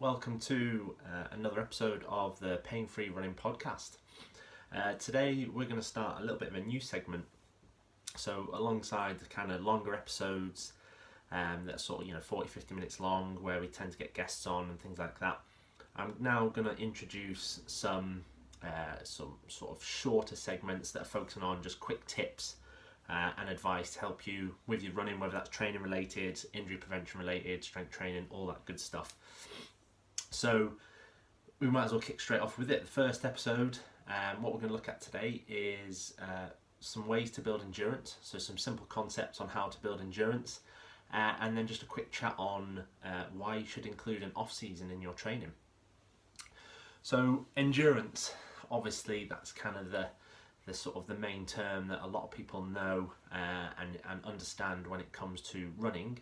welcome to another episode of the Pain Free Running Podcast. Today we're going to start a little bit of a new segment. So alongside the kind of longer episodes that sort of 40-50 minutes long, where we tend to get guests on and things like that, I'm now going to introduce some sort of shorter segments that are focusing on just quick tips and advice to help you with your running, whether that's training related, injury prevention related, strength training, all that good stuff. So we might as well kick straight off with it. The first episode, what we're going to look at today is some ways to build endurance, so some simple concepts on how to build endurance, and then just a quick chat on why you should include an off-season in your training. So endurance, obviously that's kind of the sort of the main term that a lot of people know and understand when it comes to running.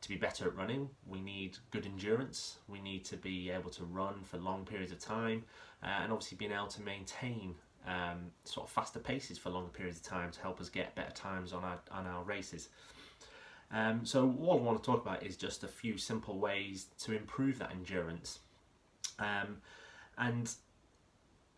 To be better at running, we need good endurance. We need to be able to run for long periods of time, and obviously being able to maintain sort of faster paces for longer periods of time to help us get better times on our races. So what I want to talk about is just a few simple ways to improve that endurance, and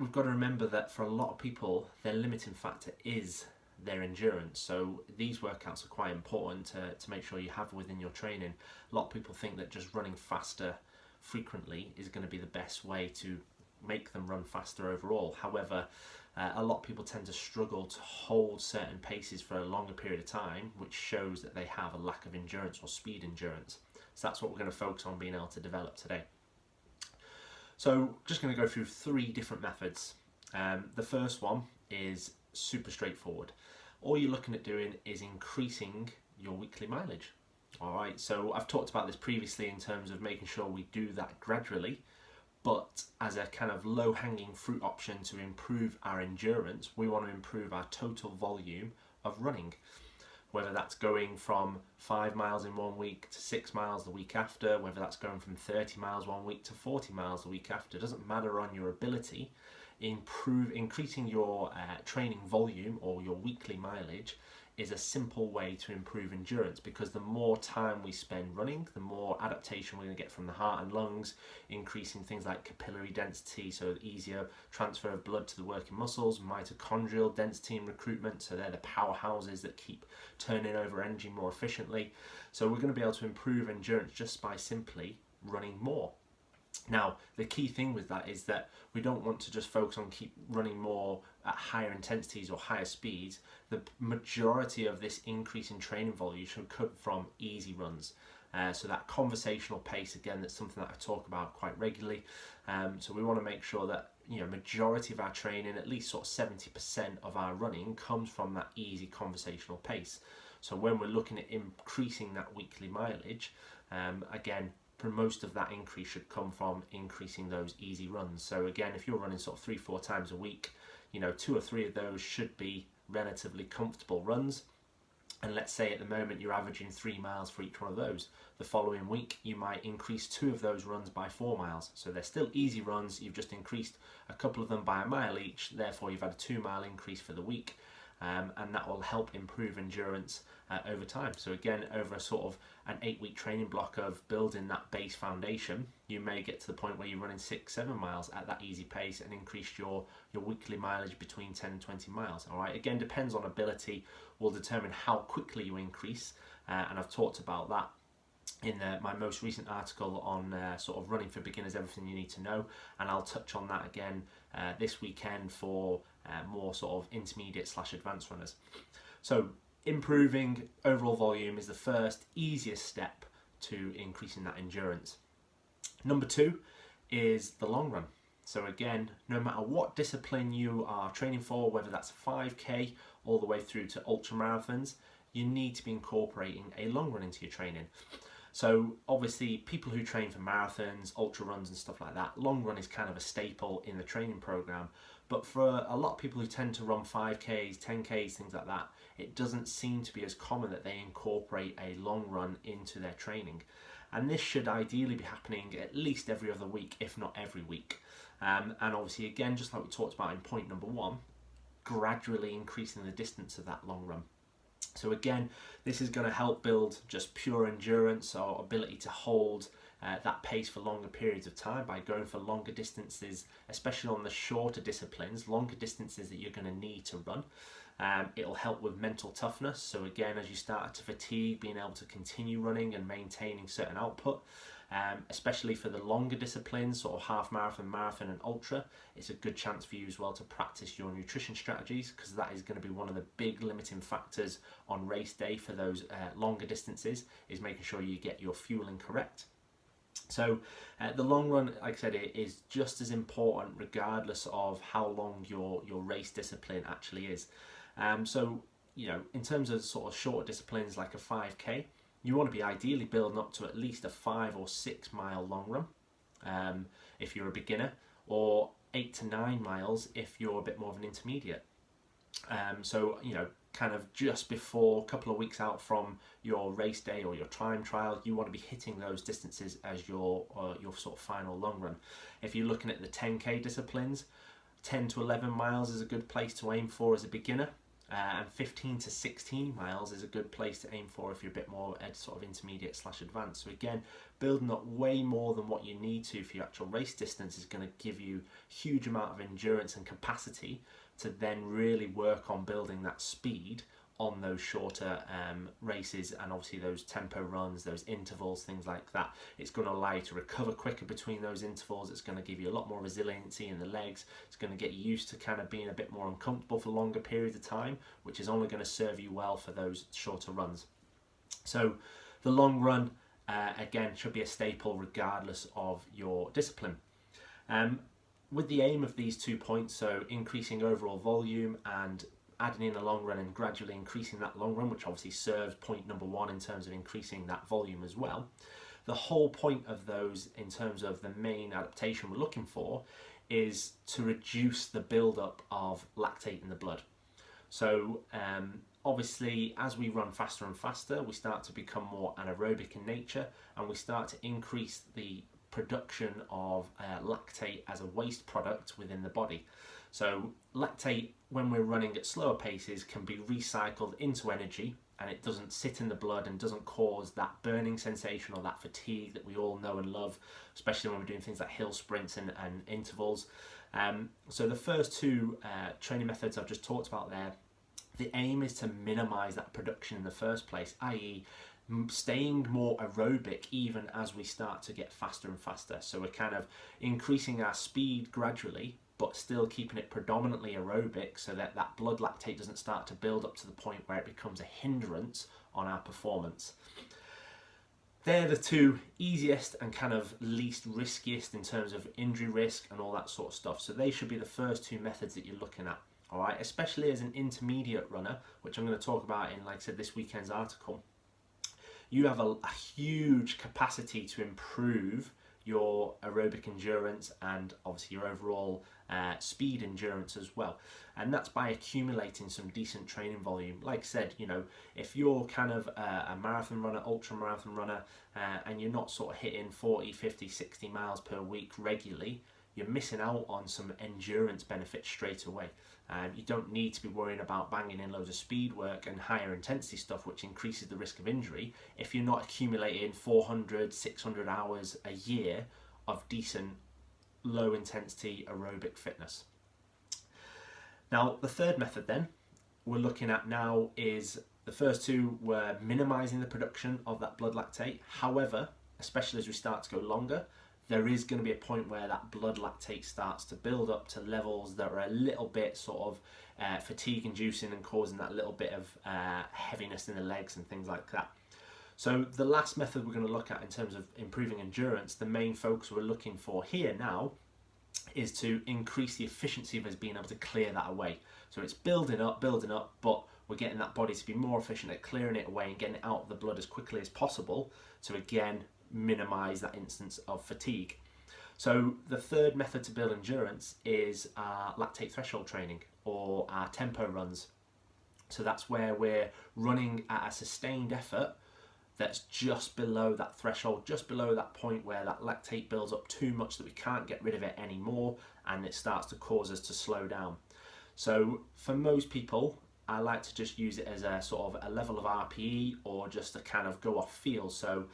we've got to remember that for a lot of people, their limiting factor is their endurance. So these workouts are quite important to make sure you have within your training. A lot of people think that just running faster frequently is going to be the best way to make them run faster overall. However, a lot of people tend to struggle to hold certain paces for a longer period of time, which shows that they have a lack of endurance or speed endurance. So that's what we're going to focus on being able to develop today. So just going to go through 3 different methods. The first one is super straightforward. All you're looking at doing is increasing your weekly mileage. Alright, so I've talked about this previously in terms of making sure we do that gradually, but as a kind of low-hanging fruit option to improve our endurance, we want to improve our total volume of running. Whether that's going from 5 miles in 1 week to 6 miles the week after, whether that's going from 30 miles 1 week to 40 miles the week after, it doesn't matter on your ability. Increasing your training volume or your weekly mileage is a simple way to improve endurance, because the more time we spend running, the more adaptation we're going to get from the heart and lungs, increasing things like capillary density, so easier transfer of blood to the working muscles, mitochondrial density and recruitment, so they're the powerhouses that keep turning over energy more efficiently. So we're going to be able to improve endurance just by simply running more. Now, the key thing with that is that we don't want to just focus on keep running more at higher intensities or higher speeds. The majority of this increase in training volume should come from easy runs. So that conversational pace, again, that's something that I talk about quite regularly. So we want to make sure that majority of our training, at least sort of 70% of our running, comes from that easy conversational pace. So when we're looking at increasing that weekly mileage, again, most of that increase should come from increasing those easy runs. So again, if you're running sort of 3-4 times a week, 2 or 3 of those should be relatively comfortable runs. And let's say at the moment you're averaging 3 miles for each one of those. The following week you might increase 2 of those runs by 4 miles. So they're still easy runs, you've just increased a couple of them by a mile each, therefore you've had a 2 mile increase for the week. And that will help improve endurance over time. So again, over a sort of an 8-week training block of building that base foundation, you may get to the point where you're running 6-7 miles at that easy pace and increase your weekly mileage between 10 and 20 miles. All right, again, depends on ability, will determine how quickly you increase, and I've talked about that in my most recent article on sort of running for beginners, everything you need to know, and I'll touch on that again this weekend for more sort of intermediate/advanced runners. So improving overall volume is the first easiest step to increasing that endurance. Number 2 is the long run. So again, no matter what discipline you are training for, whether that's a 5k all the way through to ultra marathons, you need to be incorporating a long run into your training. So obviously people who train for marathons, ultra runs and stuff like that, long run is kind of a staple in the training program. But for a lot of people who tend to run 5Ks, 10Ks, things like that, it doesn't seem to be as common that they incorporate a long run into their training. And this should ideally be happening at least every other week, if not every week. And obviously, again, just like we talked about in point number 1, gradually increasing the distance of that long run. So again, this is going to help build just pure endurance or ability to hold that pace for longer periods of time by going for longer distances, especially on the shorter disciplines, longer distances that you're going to need to run. It'll help with mental toughness. So again, as you start to fatigue, being able to continue running and maintaining certain output, especially for the longer disciplines, sort of half marathon, marathon and ultra, it's a good chance for you as well to practice your nutrition strategies, because that is going to be one of the big limiting factors on race day for those longer distances, is making sure you get your fueling correct. So the long run, like I said, it is just as important regardless of how long your race discipline actually is. So, you know, in terms of sort of shorter disciplines like a 5K, you want to be ideally building up to at least a 5 or 6 mile long run if you're a beginner, or 8 to 9 miles if you're a bit more of an intermediate. So, you know, kind of just before, a couple of weeks out from your race day or your time trial, you want to be hitting those distances as your sort of final long run. If you're looking at the 10K disciplines, 10 to 11 miles is a good place to aim for as a beginner, and 15 to 16 miles is a good place to aim for if you're a bit more sort of intermediate / advanced. So again, building up way more than what you need to for your actual race distance is going to give you a huge amount of endurance and capacity to then really work on building that speed on those shorter races, and obviously those tempo runs, those intervals, things like that. It's going to allow you to recover quicker between those intervals. It's going to give you a lot more resiliency in the legs. It's going to get you used to kind of being a bit more uncomfortable for longer periods of time, which is only going to serve you well for those shorter runs. So the long run, again, should be a staple regardless of your discipline. With the aim of these 2 points, so increasing overall volume and adding in a long run and gradually increasing that long run, which obviously serves point number 1 in terms of increasing that volume as well. The whole point of those, in terms of the main adaptation we're looking for, is to reduce the build-up of lactate in the blood. So obviously, as we run faster and faster, we start to become more anaerobic in nature, and we start to increase the production of lactate as a waste product within the body. So lactate, when we're running at slower paces, can be recycled into energy, and it doesn't sit in the blood and doesn't cause that burning sensation or that fatigue that we all know and love, especially when we're doing things like hill sprints and intervals. So the first 2 training methods I've just talked about there, the aim is to minimize that production in the first place, i.e. staying more aerobic even as we start to get faster and faster. So we're kind of increasing our speed gradually, but still keeping it predominantly aerobic, so that that blood lactate doesn't start to build up to the point where it becomes a hindrance on our performance. They're the 2 easiest and kind of least riskiest in terms of injury risk and all that sort of stuff. So they should be the first 2 methods that you're looking at. All right, especially as an intermediate runner, which I'm going to talk about in, like I said, this weekend's article. You have a huge capacity to improve your aerobic endurance and obviously your overall speed endurance as well, and that's by accumulating some decent training volume. Like I said, you know, if you're kind of a marathon runner, ultra marathon runner, and you're not sort of hitting 40, 50, 60 miles per week regularly, you're missing out on some endurance benefits straight away. You don't need to be worrying about banging in loads of speed work and higher intensity stuff, which increases the risk of injury, if you're not accumulating 400, 600 hours a year of decent low intensity aerobic fitness. Now, the third method then we're looking at now is, the first 2 were minimizing the production of that blood lactate. However, especially as we start to go longer, there is going to be a point where that blood lactate starts to build up to levels that are a little bit sort of fatigue inducing and causing that little bit of heaviness in the legs and things like that. So the last method we're going to look at in terms of improving endurance, the main focus we're looking for here now is to increase the efficiency of us being able to clear that away. So it's building up, but we're getting that body to be more efficient at clearing it away and getting it out of the blood as quickly as possible to again minimize that instance of fatigue. So the third method to build endurance is lactate threshold training, or our tempo runs. So that's where we're running at a sustained effort that's just below that threshold, just below that point where that lactate builds up too much that we can't get rid of it anymore, and it starts to cause us to slow down. So for most people, I like to just use it as a sort of a level of RPE or just a kind of go off feel. So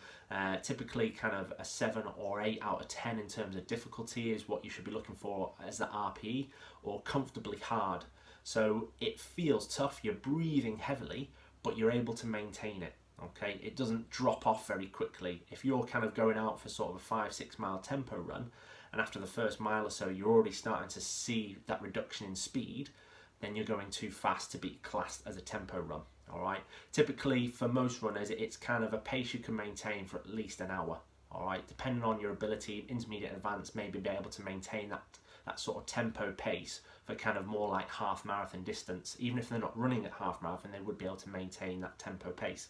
typically kind of a 7 or 8 out of 10 in terms of difficulty is what you should be looking for as the RPE, or comfortably hard. So it feels tough, you're breathing heavily, but you're able to maintain it. Okay, it doesn't drop off very quickly. If you're kind of going out for sort of a 5-6 mile tempo run, and after the first mile or so you're already starting to see that reduction in speed, then you're going too fast to be classed as a tempo run. All right, typically for most runners it's kind of a pace you can maintain for at least an hour. All right, depending on your ability, intermediate, advanced, maybe be able to maintain that sort of tempo pace for kind of more like half marathon distance. Even if they're not running at half marathon, they would be able to maintain that tempo pace.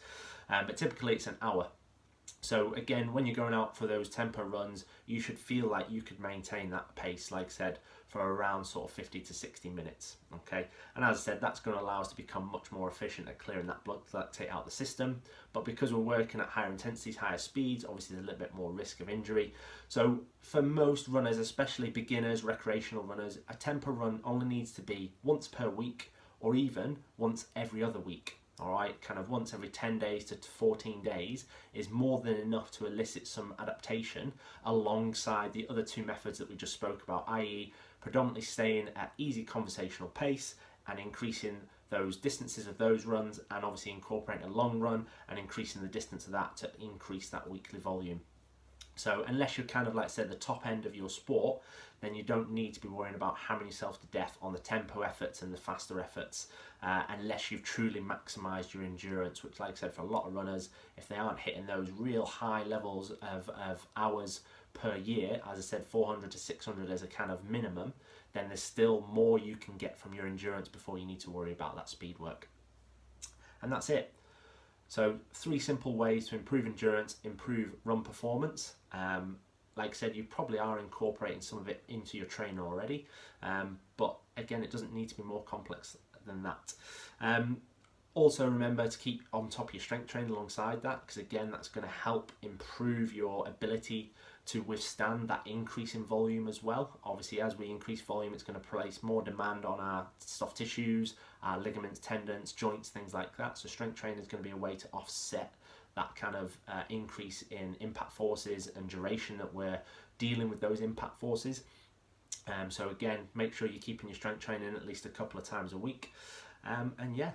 But typically it's an hour. So again, when you're going out for those tempo runs, you should feel like you could maintain that pace, like I said, for around sort of 50 to 60 minutes. Okay, and as I said, that's going to allow us to become much more efficient at clearing that blood lactate out the system. But because we're working at higher intensities, higher speeds, obviously there's a little bit more risk of injury. So for most runners, especially beginners, recreational runners, a tempo run only needs to be once per week, or even once every other week. All right, kind of once every 10 days to 14 days is more than enough to elicit some adaptation alongside the other two methods that we just spoke about, i.e. predominantly staying at easy conversational pace and increasing those distances of those runs, and obviously incorporating a long run and increasing the distance of that to increase that weekly volume. So unless you're kind of, like I said, the top end of your sport, then you don't need to be worrying about hammering yourself to death on the tempo efforts and the faster efforts, unless you've truly maximised your endurance, which, like I said, for a lot of runners, if they aren't hitting those real high levels of hours per year, as I said, 400 to 600 as a kind of minimum, then there's still more you can get from your endurance before you need to worry about that speed work. And that's it. So 3 simple ways to improve endurance, improve run performance. Like I said, you probably are incorporating some of it into your training already, but again, it doesn't need to be more complex than that. Also remember to keep on top of your strength training alongside that, because again, that's going to help improve your ability to withstand that increase in volume as well. Obviously, as we increase volume, it's going to place more demand on our soft tissues, our ligaments, tendons, joints, things like that. So strength training is going to be a way to offset that kind of increase in impact forces and duration that we're dealing with those impact forces. So again, make sure you're keeping your strength training at least a couple of times a week. And yeah,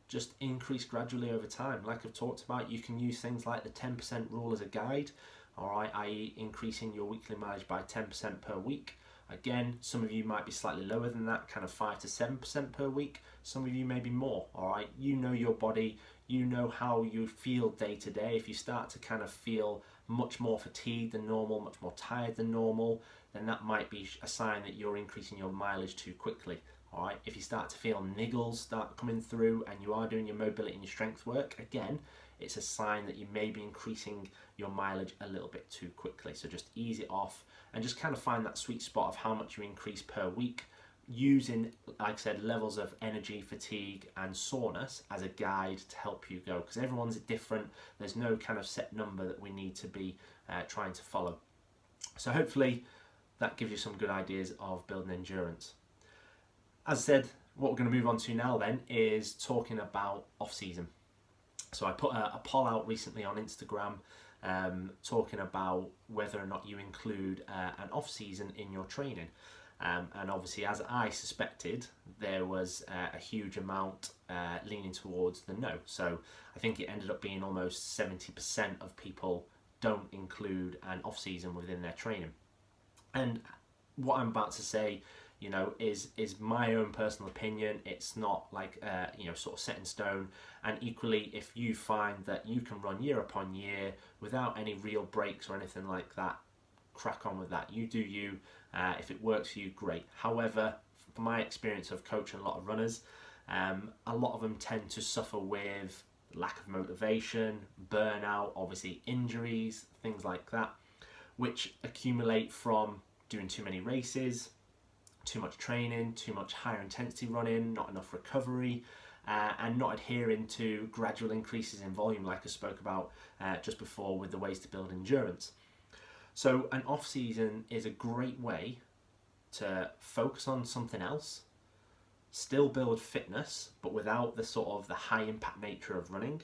just increase gradually over time. Like I've talked about, you can use things like the 10% rule as a guide, all right, i.e. increasing your weekly mileage by 10% per week. Again, some of you might be slightly lower than that, kind of 5 to 7% per week. Some of you may be more, all right? You know your body, you know how you feel day to day. If you start to kind of feel much more fatigued than normal, much more tired than normal, then that might be a sign that you're increasing your mileage too quickly. All right, if you start to feel niggles start coming through and you are doing your mobility and your strength work, again, it's a sign that you may be increasing your mileage a little bit too quickly. So just ease it off and just kind of find that sweet spot of how much you increase per week, using, like I said, levels of energy, fatigue and soreness as a guide to help you go, because everyone's different. There's no kind of set number that we need to be trying to follow. So hopefully that gives you some good ideas of building endurance. As I said, what we're going to move on to now then is talking about off-season. So I put a poll out recently on Instagram talking about whether or not you include an off-season in your training. And obviously, as I suspected, there was a huge amount leaning towards the no. So I think it ended up being almost 70% of people don't include an off-season within their training. And what I'm about to say, you know, is my own personal opinion. It's not like you know, sort of set in stone. And equally, if you find that you can run year upon year without any real breaks or anything like that, crack on with that. You do you. If it works for you, great. However, from my experience of coaching a lot of runners, a lot of them tend to suffer with lack of motivation, burnout, obviously injuries, things like that, which accumulate from doing too many races, too much training, too much higher intensity running, not enough recovery, and not adhering to gradual increases in volume like I spoke about just before with the ways to build endurance. So an off-season is a great way to focus on something else, Still build fitness, but without the sort of the high impact nature of running.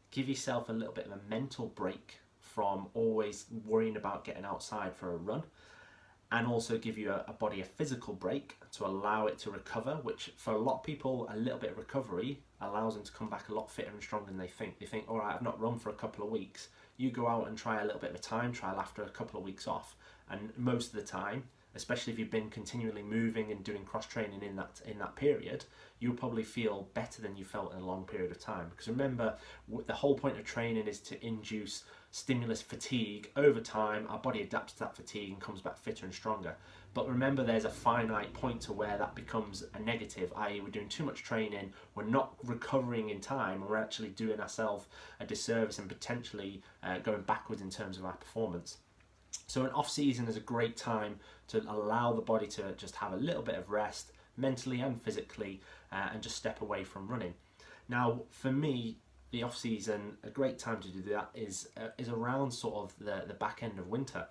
Give yourself a little bit of a mental break from always worrying about getting outside for a run, and also give you a body a physical break to allow it to recover, which for a lot of people, a little bit of recovery allows them to come back a lot fitter and stronger than they think. They think, all right, I've not run for a couple of weeks. You go out and try a little bit of a time trial after a couple of weeks off, and most of the time, especially if you've been continually moving and doing cross training in that period, you'll probably feel better than you felt in a long period of time. Because remember, the whole point of training is to induce stimulus fatigue. Over time, our body adapts to that fatigue and comes back fitter and stronger. But remember, there's a finite point to where that becomes a negative, i.e. we're doing too much training, we're not recovering in time, and we're actually doing ourselves a disservice and potentially going backwards in terms of our performance. So an off season is a great time to allow the body to just have a little bit of rest, mentally and physically, and just step away from running. Now, for me, the off season, a great time to do that is around sort of the back end of winter.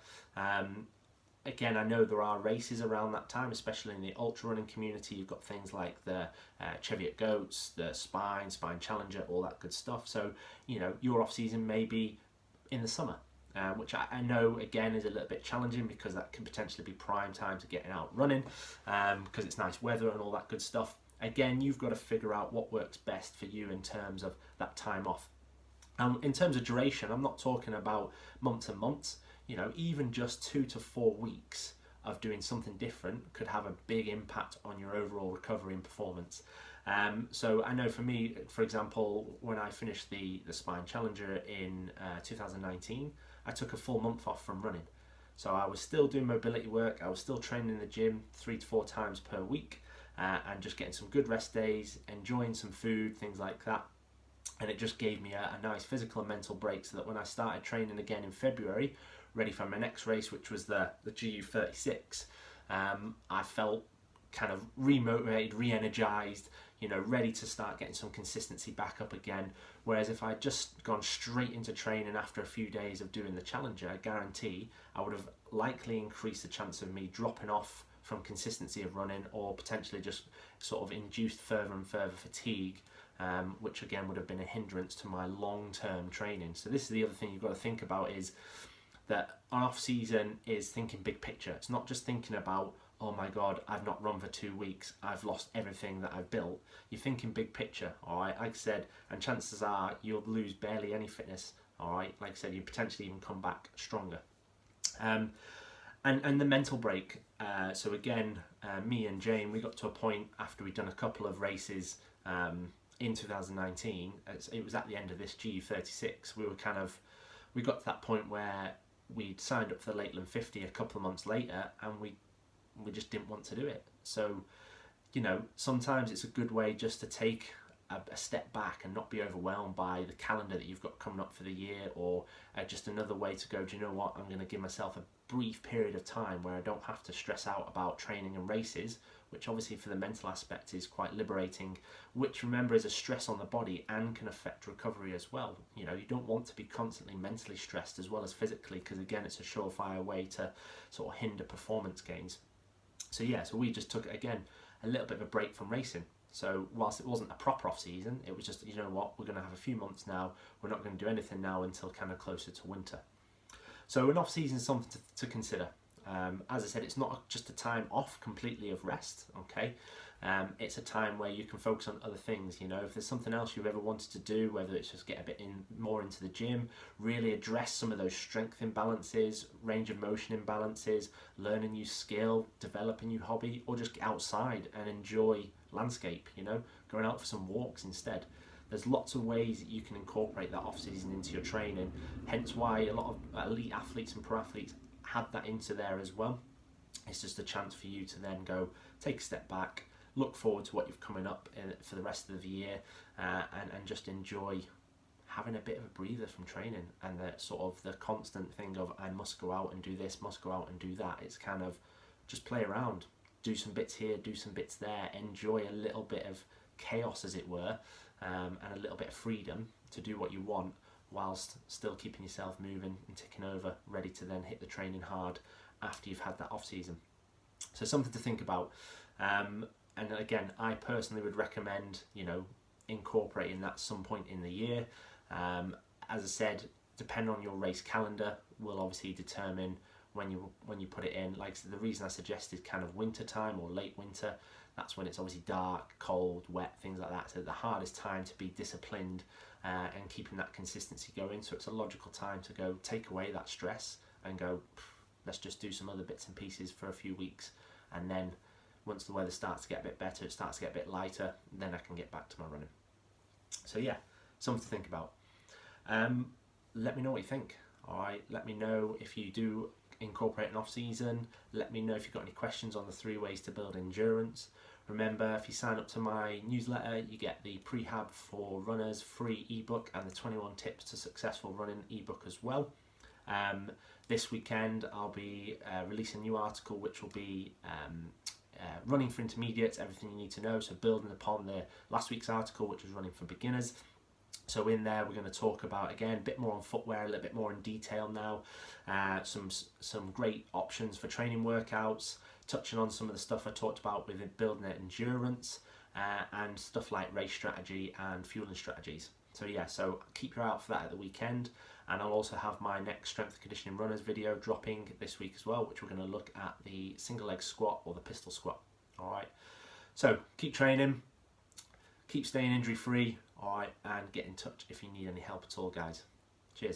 Again, I know there are races around that time, especially in the ultra running community. You've got things like the Cheviot Goats, the Spine Challenger, all that good stuff. So, you know, your off season may be in the summer. Which I know again is a little bit challenging, because that can potentially be prime time to getting out running, because it's nice weather and all that good stuff. Again, you've got to figure out what works best for you in terms of that time off. In terms of duration, I'm not talking about months and months. You know, even just 2 to 4 weeks of doing something different could have a big impact on your overall recovery and performance. So I know for me, for example, when I finished the Spine Challenger in 2019, I took a full month off from running. So I was still doing mobility work, I was still training in the gym 3 to 4 times per week, and just getting some good rest days, enjoying some food, things like that. And it just gave me a nice physical and mental break, so that when I started training again in February, ready for my next race, which was the GU36, I felt kind of re-motivated, re-energized, you know, ready to start getting some consistency back up again. Whereas if I'd just gone straight into training after a few days of doing the Challenger, I guarantee I would have likely increased the chance of me dropping off from consistency of running, or potentially just sort of induced further and further fatigue, which again would have been a hindrance to my long-term training. So this is the other thing you've got to think about, is that an off-season is thinking big picture. It's not just thinking about, oh my God, I've not run for 2 weeks, I've lost everything that I've built. You're thinking big picture, all right, like I said, and chances are you'll lose barely any fitness, all right, like I said, you potentially even come back stronger. And the mental break, so again, me and Jane, we got to a point after we'd done a couple of races in 2019, it was at the end of this GU36, we got to that point where we'd signed up for the Lakeland 50 a couple of months later, and we just didn't want to do it. So, you know, sometimes it's a good way just to take a step back and not be overwhelmed by the calendar that you've got coming up for the year, or just another way to go, do you know what, I'm going to give myself a brief period of time where I don't have to stress out about training and races, which obviously for the mental aspect is quite liberating, which remember is a stress on the body and can affect recovery as well. You know, you don't want to be constantly mentally stressed as well as physically, because again, it's a surefire way to sort of hinder performance gains. So yeah, so we just took, again, a little bit of a break from racing. So whilst it wasn't a proper off season, it was just, you know what, we're going to have a few months now, we're not going to do anything now until kind of closer to winter. So an off season is something to consider. As I said, it's not just a time off completely of rest, okay? It's a time where you can focus on other things. You know, if there's something else you've ever wanted to do, whether it's just get a bit more into the gym, really address some of those strength imbalances, range of motion imbalances, learn a new skill, develop a new hobby, or just get outside and enjoy landscape, you know, going out for some walks instead. There's lots of ways that you can incorporate that off season into your training, hence why a lot of elite athletes and pro athletes had that into there as well. It's just a chance for you to then go take a step back, look forward to what you've coming up for the rest of the year, and just enjoy having a bit of a breather from training, and the sort of the constant thing of I must go out and do this, must go out and do that. It's kind of just play around, do some bits here, do some bits there, enjoy a little bit of chaos as it were, and a little bit of freedom to do what you want, whilst still keeping yourself moving and ticking over, ready to then hit the training hard after you've had that off season. So something to think about. And again, I personally would recommend, you know, incorporating that some point in the year. As I said, depending on your race calendar will obviously determine when you put it in. Like I said, the reason I suggested kind of winter time or late winter, that's when it's obviously dark, cold, wet, things like that. So the hardest time to be disciplined and keeping that consistency going. So it's a logical time to go take away that stress and go, let's just do some other bits and pieces for a few weeks. And then once the weather starts to get a bit better, it starts to get a bit lighter, then I can get back to my running. So yeah, something to think about. Let me know what you think. All right, let me know if you do incorporate an off season. Let me know if you've got any questions on the 3 ways to build endurance. Remember, if you sign up to my newsletter, you get the Prehab for Runners free ebook and the 21 tips to successful running ebook as well. This weekend I'll be releasing a new article which will be running for intermediates, everything you need to know, so building upon the last week's article which was running for beginners. So in there we're going to talk about, again, a bit more on footwear, a little bit more in detail now, some great options for training workouts, touching on some of the stuff I talked about with building endurance, and stuff like race strategy and fueling strategies. So yeah, so keep your eye out for that at the weekend, and I'll also have my next strength and conditioning runners video dropping this week as well, which we're going to look at the single leg squat or the pistol squat. All right, so keep training, keep staying injury free. All right, and get in touch if you need any help at all, guys.